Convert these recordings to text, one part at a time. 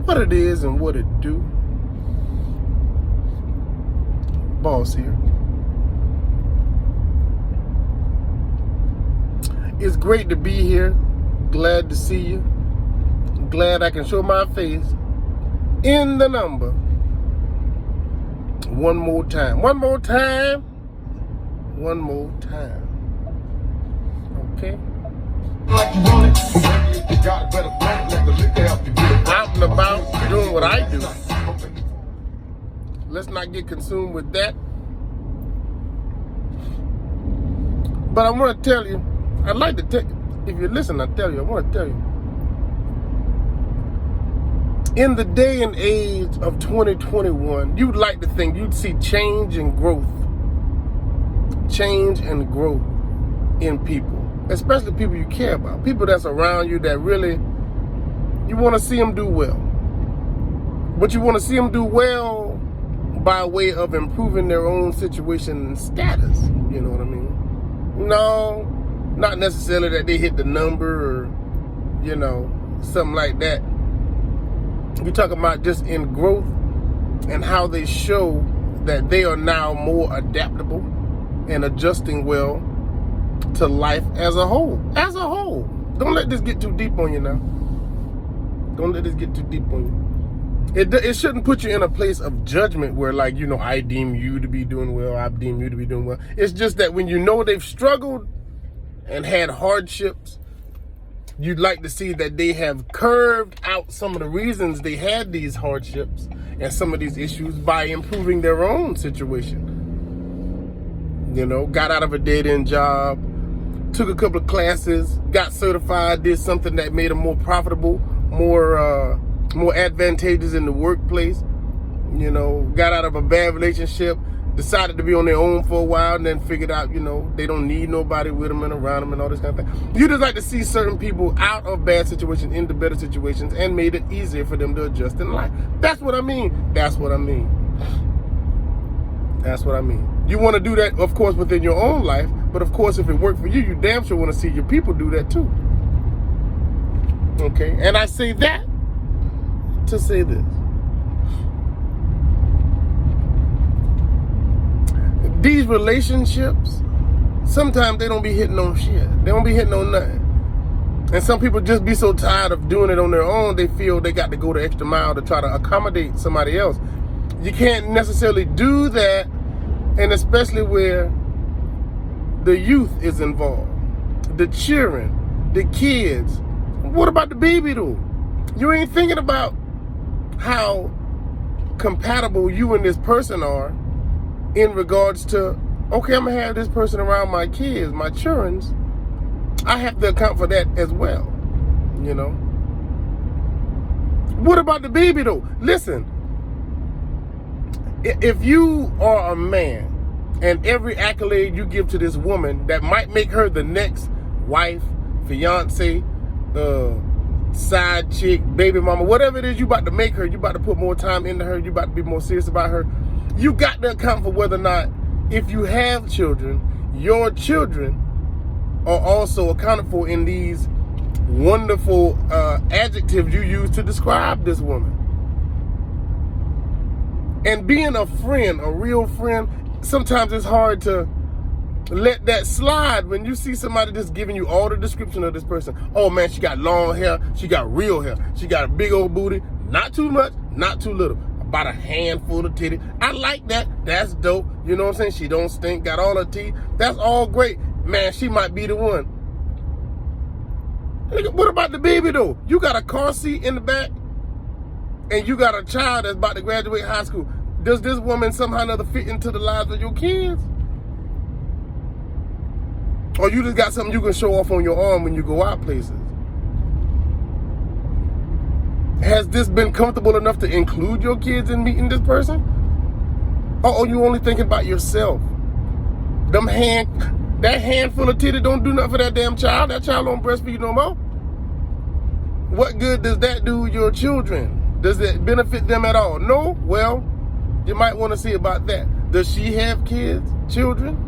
What it is and what it do. Boss here. It's great to be here. Glad to see you. Glad I can show my face in the number. One more time. One more time. One more time. Okay? Out and about doing what I do. Let's not get consumed with that. But I want to tell you, I'd like to tell you, if you listen, I want to tell you. In the day and age of 2021, you'd like to think you'd see change and growth. Change and growth in people. Especially people you care about. People that's around you that really, you want to see them do well. But you want to see them do well by way of improving their own situation and status. You know what I mean? No, not necessarily that they hit the number or, you know, something like that. We're talking about just in growth and how they show that they are now more adaptable and adjusting well to life as a whole. As a whole. Don't let this get too deep on you now. Don't let this get too deep on you. It shouldn't put you in a place of judgment where, like, you know, I deem you to be doing well, I deem you to be doing well. It's just that when you know they've struggled and had hardships, you'd like to see that they have curved out some of the reasons they had these hardships and some of these issues by improving their own situation. You know, got out of a dead-end job, took a couple of classes, got certified, did something that made them more profitable, more advantageous in the workplace. You know, got out of a bad relationship, decided to be on their own for a while, and then figured out, you know, they don't need nobody with them and around them and all this kind of thing. You just like to see certain people out of bad situations into better situations and made it easier for them to adjust in life. That's what I mean. That's what I mean. That's what I mean. You want to do that, of course, within your own life, but of course, if it worked for you, you damn sure want to see your people do that too. Okay? And I say that to say this. These relationships, sometimes they don't be hitting on shit. They don't be hitting on nothing. And some people just be so tired of doing it on their own, they feel they got to go the extra mile to try to accommodate somebody else. You can't necessarily do that, and especially where the youth is involved, the children, the kids. What about the baby though? You ain't thinking about how compatible you and this person are in regards to, okay, I'm gonna have this person around my kids, my children's. I have to account for that as well, you know. What about the baby though? Listen, if you are a man and every accolade you give to this woman that might make her the next wife, fiance, side chick, baby mama, whatever it is you about to make her, you about to put more time into her, you about to be more serious about her, you got to account for whether or not, if you have children, your children are also accounted for in these wonderful adjectives you use to describe this woman. And being a friend, a real friend, sometimes it's hard to let that slide when you see somebody just giving you all the description of this person. Oh man, she got long hair, she got real hair, she got a big old booty, not too much, not too little. About a handful of titties. I like that. That's dope. You know what I'm saying? She don't stink, got all her teeth. That's all great. Man, she might be the one. Nigga, what about the baby though? You got a car seat in the back and you got a child that's about to graduate high school. Does this woman somehow or another fit into the lives of your kids? Or you just got something you can show off on your arm when you go out places? Has this been comfortable enough to include your kids in meeting this person? Or are you only thinking about yourself? That handful of titties don't do nothing for that damn child. That child don't breastfeed no more. What good does that do your children? Does it benefit them at all? No? Well, you might want to see about that. Does she have kids? Children?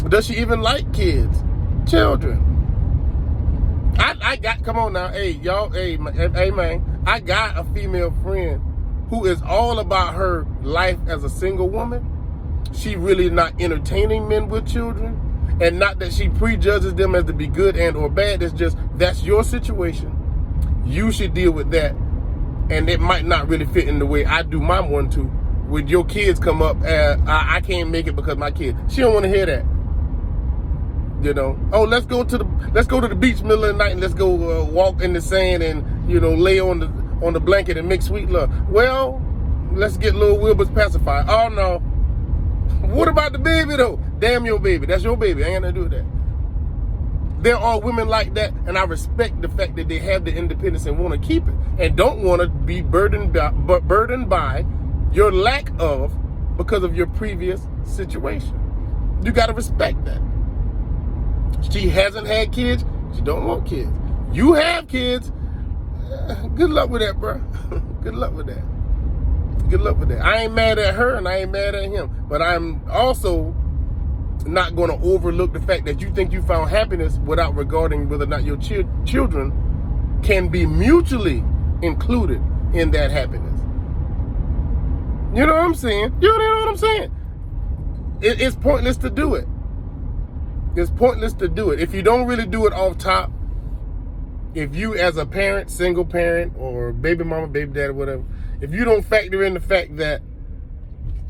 Does she even like kids? Children? come on now, hey, y'all, hey, man, I got a female friend who is all about her life as a single woman. She really not entertaining men with children, and not that she prejudges them as to be good and or bad. It's just, that's your situation. You should deal with that, and it might not really fit in the way I do my 1-2. When your kids come up, I can't make it because my kid. She don't want to hear that. You know, oh, let's go to the beach middle of the night and let's go walk in the sand and, you know, lay on the blanket and make sweet love. Well, let's get little Wilbur's pacifier. Oh no. What about the baby though? Damn your baby. That's your baby. I ain't gonna do that. There are women like that, and I respect the fact that they have the independence and want to keep it and don't want to be burdened by your lack of because of your previous situation. You got to respect that. She hasn't had kids. She don't want kids. You have kids. Good luck with that, bro. Good luck with that. Good luck with that. I ain't mad at her and I ain't mad at him. But I'm also not going to overlook the fact that you think you found happiness without regarding whether or not your children can be mutually included in that happiness. You know what I'm saying? You know what I'm saying? It's pointless to do it. It's pointless to do it. If you don't really do it off top, if you as a parent, single parent, or baby mama, baby daddy, whatever, if you don't factor in the fact that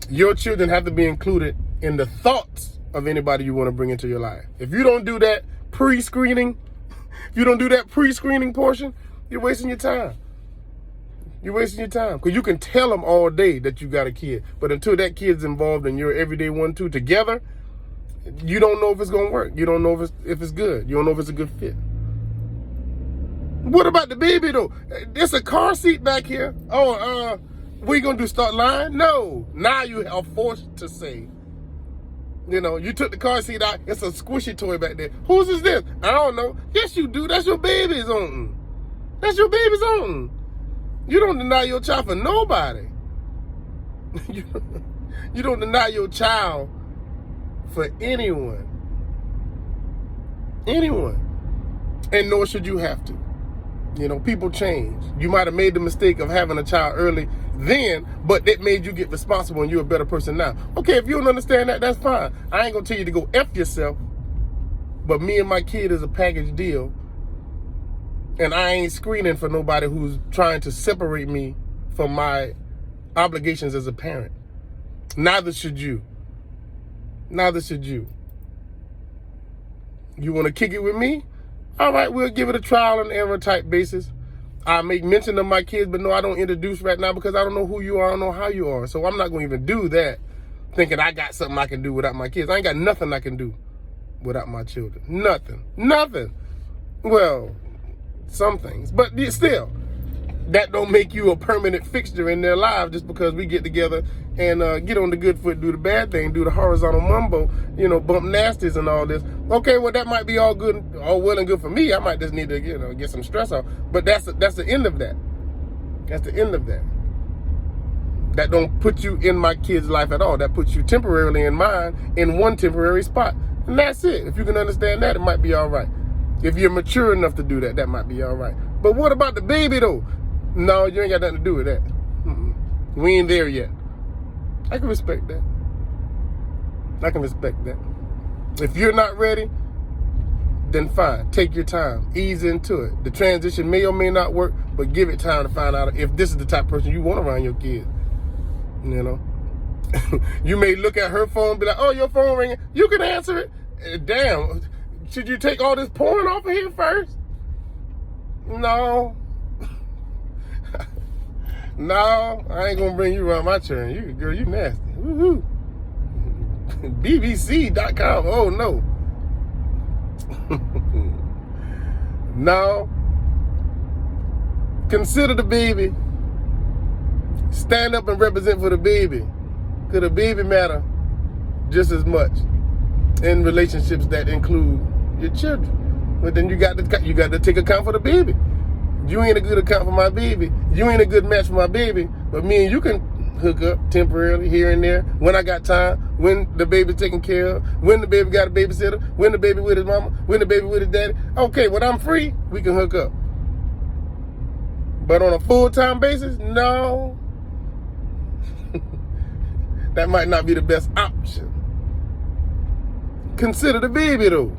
your children have to be included in the thoughts of anybody you want to bring into your life. If you don't do that pre-screening, if you don't do that pre-screening portion, you're wasting your time. You're wasting your time. Because you can tell them all day that you got a kid. But until that kid's involved in your everyday 1-2 together, you don't know if it's going to work. You don't know if it's good. You don't know if it's a good fit. What about the baby, though? There's a car seat back here. Oh, what you going to do, start lying? No. Now you are forced to say, you know, you took the car seat out. It's a squishy toy back there. Whose is this? I don't know. Yes, you do. That's your baby's own. That's your baby's own. You don't deny your child for nobody. You don't deny your child for anyone. Anyone. And nor should you have to. You know, people change. You might have made the mistake of having a child early then, but that made you get responsible and you're a better person now. Okay, if you don't understand that, that's fine. I ain't gonna tell you to go F yourself, but me and my kid is a package deal. And I ain't screening for nobody who's trying to separate me from my obligations as a parent. Neither should you. Neither should you. You want to kick it with me? All right, we'll give it a trial and error type basis. I make mention of my kids, but no, I don't introduce right now because I don't know who you are, I don't know how you are. So I'm not going to even do that thinking I got something I can do without my kids. I ain't got nothing I can do without my children. Nothing. Nothing. Well, some things, but still, that don't make you a permanent fixture in their lives just because we get together and get on the good foot, do the bad thing, do the horizontal mumbo, you know, bump nasties and all this. Okay, well, that might be all good, all well and good for me. I might just need to, you know, get some stress off. But that's the end of that. That's the end of that. That don't put you in my kid's life at all. That puts you temporarily in mine in one temporary spot. And that's it. If you can understand that, it might be all right. If you're mature enough to do that, that might be all right. But what about the baby, though? No, you ain't got nothing to do with that. We ain't there yet. I can respect that. I can respect that. If you're not ready, then fine. Take your time. Ease into it. The transition may or may not work, but give it time to find out if this is the type of person you want around your kids. You know? You may look at her phone and be like, oh, your phone ringing. You can answer it. Damn. Should you take all this porn off of here first? No. No, I ain't gonna bring you around my turn. Girl, you nasty. Woohoo. BBC.com. Oh no. No. Consider the baby. Stand up and represent for the baby. Because the baby matter just as much in relationships that include your children. But then you got to take account for the baby. You ain't a good account for my baby. You ain't a good match for my baby. But me and you can hook up temporarily here and there when I got time. when the baby's taken care of, when the baby got a babysitter, when the baby with his mama, when the baby with his daddy. Okay, when I'm free, we can hook up. But on a full-time basis, no. That might not be the best option. Consider the baby though.